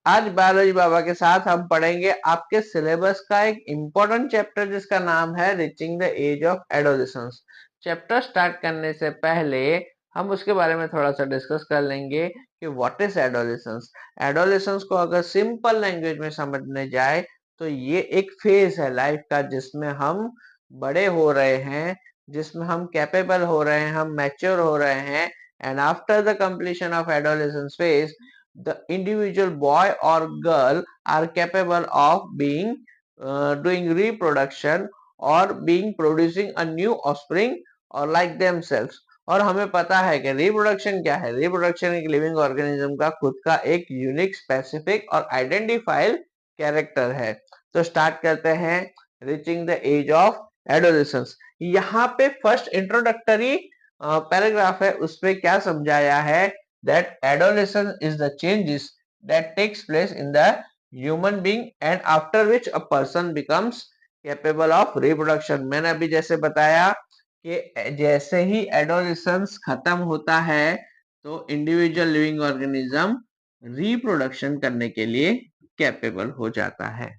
आज बायोलॉजी बाबा के साथ हम पढ़ेंगे आपके सिलेबस का एक इम्पोर्टेंट चैप्टर जिसका नाम है reaching the age of adolescence. Chapter start करने से पहले हम उसके बारे में थोड़ा सा डिस्कस कर लेंगे कि व्हाट इज एडोलेसेंस। एडोलेसेंस को अगर सिंपल लैंग्वेज में समझने जाए तो ये एक फेज है लाइफ का जिसमें हम बड़े हो रहे हैं, जिसमें हम कैपेबल हो रहे हैं, हम मैच्योर हो रहे हैं। And after the completion of adolescence phase the individual boy or girl are capable of being doing reproduction or being producing a new offspring or like themselves। और हमें पता है कि रिप्रोडक्शन क्या है। रिप्रोडक्शन एक लिविंग ऑर्गेनिज्म का खुद का एक यूनिक, स्पेसिफिक और आइडेंटिफाइड कैरेक्टर है। तो स्टार्ट करते हैं reaching the age of adolescence. यहाँ पे फर्स्ट इंट्रोडक्टरी पैराग्राफ है, उसमें क्या समझाया है that adolescence is the changes that takes place in the human being and after which a person becomes capable of reproduction। मैंने अभी जैसे बताया कि जैसे ही एडोलेसेंस खत्म होता है तो इंडिविजुअल लिविंग ऑर्गेनिज्म रिप्रोडक्शन करने के लिए कैपेबल हो जाता है।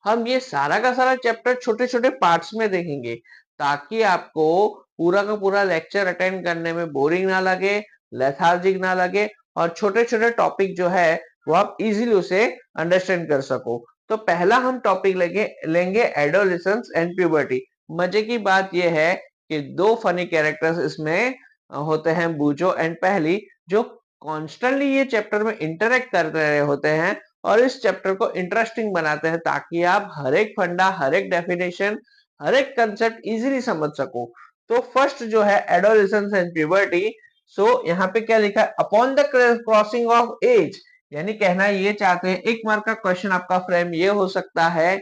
हम ये सारा का सारा चैप्टर छोटे छोटे पार्ट्स में देखेंगे ताकि आपको पूरा का पूरा लेक्चर अटेंड करने में बोरिंग ना लगे, लेथार्जिक ना लगे और छोटे छोटे टॉपिक जो है वो आप इजीली उसे अंडरस्टैंड कर सको। तो पहला हम टॉपिक लेंगे एडोलेसेंस एंड प्यूबर्टी। मजे की बात यह है कि दो फनी कैरेक्टर्स इसमें होते हैं, बूजो एंड पहली, जो कॉन्स्टेंटली ये चैप्टर में इंटरेक्ट कर रहे होते हैं और इस चैप्टर को इंटरेस्टिंग बनाते हैं ताकि आप हर एक फंडा, हर एक डेफिनेशन, हर एक कंसेप्ट इजीली समझ सको। तो फर्स्ट जो है एडोलेसेंस एंड प्यूबर्टी। सो यहाँ पे क्या लिखा है, upon the crossing of age, यानी कहना ये चाहते हैं, एक मार्क का क्वेश्चन आपका फ्रेम ये हो सकता है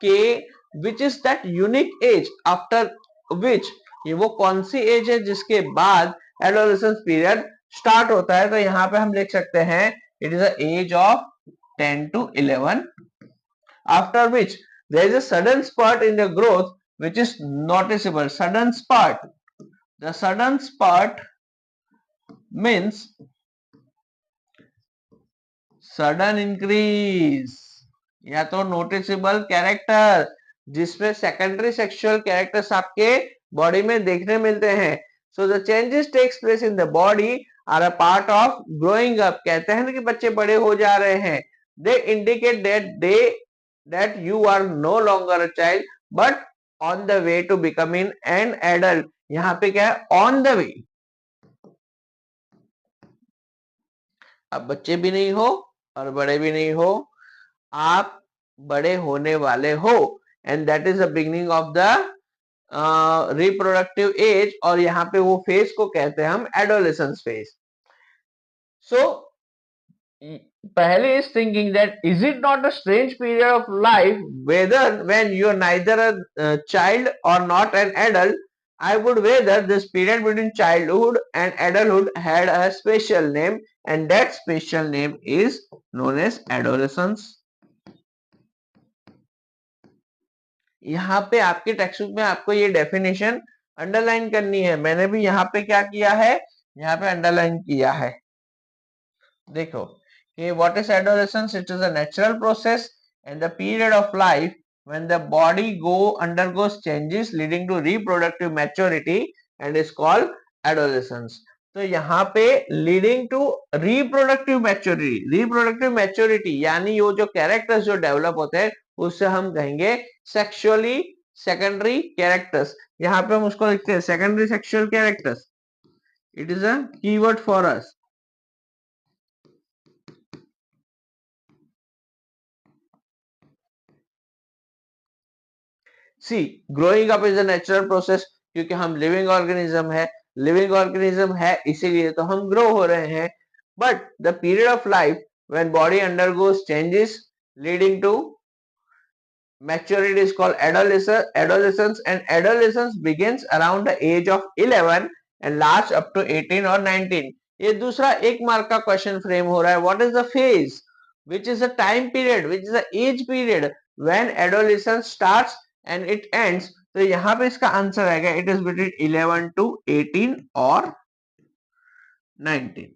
कि which is that unique age after which, ये वो कौन सी एज है जिसके बाद एडोलेसेंस पीरियड स्टार्ट होता है। तो यहाँ पे हम लिख सकते हैं it is the age of 10 to 11 after which there is a sudden spurt in the growth which is noticeable। sudden spurt, the sudden spurt means sudden increase या तो नोटिसेबल कैरेक्टर जिसमें सेकेंडरी सेक्सुअल कैरेक्टर्स आपके body में देखने मिलते हैं। So the changes takes place in the body are a part of growing up. कहते हैं ना कि बच्चे बड़े हो जा रहे हैं। They indicate that you are no longer a child but on the way to becoming an adult। यहाँ पे क्या है, on the way। अब बच्चे भी नहीं हो और बड़े भी नहीं हो, आप बड़े होने वाले हो and that is the beginning of the reproductive age. और यहाँ पे वो फेज को कहते हैं हम एडोलेसेंस फेज। सो पहले is thinking that is it not a strange period of life whether when you are neither a child or not an adult। I would whether this period between childhood and adulthood had a special name and that special name is known as adolescence। यहाँ पे आपके text book में आपको ये definition underline करनी है। मैंने भी यहाँ पे क्या किया है, यहाँ पे अंडरलाइन किया है। देखो कि what is adolescence? It is a natural process and the period of life when the body undergoes changes leading to reproductive maturity and is called adolescence। तो यहाँ पे लीडिंग टू रिप्रोडक्टिव मैच्योरिटी यानी वो जो कैरेक्टर्स जो develop होते हैं उससे हम कहेंगे सेक्सुअली सेकेंडरी कैरेक्टर्स। यहाँ पे हम उसको लिखते हैं secondary sexual characters. It is a keyword for us. See growing up is a natural process, क्योंकि हम लिविंग ऑर्गेनिज्म है इसीलिए तो हम ग्रो हो रहे हैं। But the period of life when body undergoes changes leading to maturity is called adolescence and adolescence begins around the age of 11 and lasts up to 18 or 19। ये दूसरा एक मार्क का क्वेश्चन फ्रेम हो रहा है, what is the phase which is the time period, which is the age period when adolescence starts and it ends। तो यहाँ पे इसका आंसर आएगा इट इज बिटवीन 11 to 18 और 19।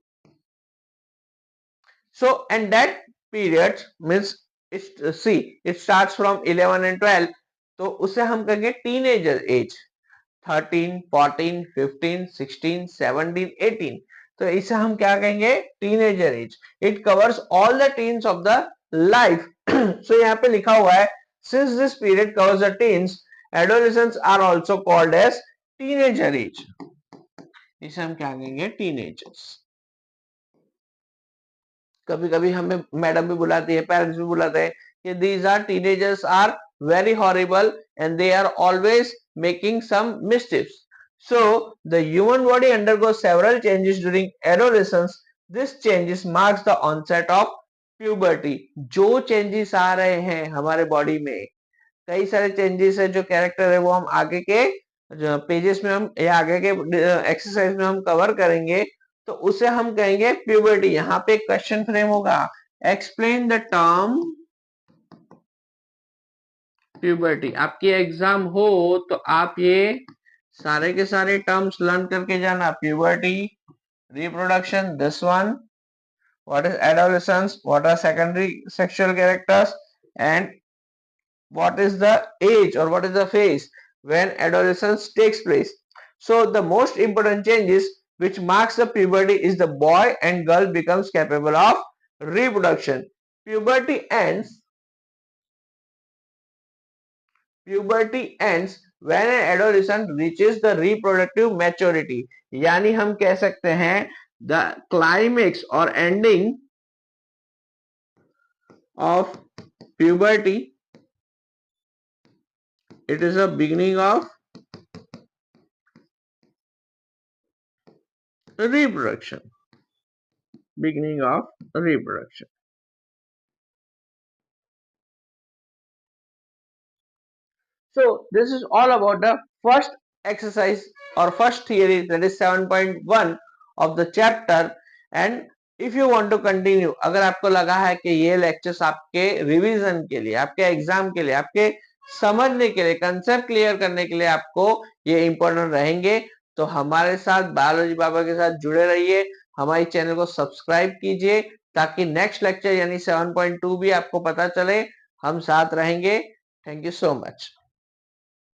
So and that period means it starts from 11 and 12, तो उसे हम कहेंगे टीनेजर एज, 13, 14, 15, 16, 17, 18, तो इसे हम क्या कहेंगे teenager age. It covers all the teens of the life. So यहाँ पे लिखा हुआ है since this period covers the teens, adolescents are also called as teenager age. इसे हम क्या कहेंगे टीनेजर्स. कभी कभी हमें मैडम भी बुलाती है, पेरेंट्स भी बुलाते हैं कि these are teenagers are very horrible and they are always making some mistakes. So the human body undergoes several changes during adolescence. This changes marks the onset of puberty. जो changes आ रहे हैं हमारे body में, कई सारे changes है, जो character है वो हम आगे के पेजेस में हम या आगे के एक्सरसाइज में हम कवर करेंगे, तो उसे हम कहेंगे प्यूबर्टी. यहाँ पे क्वेश्चन फ्रेम होगा, एक्सप्लेन द टर्म प्यूबर्टी. आपकी एग्जाम हो तो आप ये सारे के सारे टर्म्स लर्न करके जाना. Puberty, reproduction, this one, what is adolescence, what are secondary sexual characters, and what is the age or what is the phase when adolescence takes place. So the most important changes which marks the puberty is the boy and girl becomes capable of reproduction. Puberty ends when an adolescent reaches the reproductive maturity. यानी हम कह सकते हैं the climax or ending of puberty, it is a beginning of reproduction. Beginning of reproduction. So this is all about the first exercise or first theory, that is 7.1 of the chapter. And if you want to continue, अगर आपको लगा है कि ये lectures आपके revision के लिए, आपके एग्जाम के लिए, आपके समझने के लिए, कंसेप्ट क्लियर करने के लिए आपको ये इंपॉर्टेंट रहेंगे, तो हमारे साथ बायोलॉजी बाबा के साथ जुड़े रहिए. हमारे चैनल को सब्सक्राइब कीजिए ताकि नेक्स्ट लेक्चर यानी 7.2 भी आपको पता चले. हम साथ रहेंगे. Thank you so much.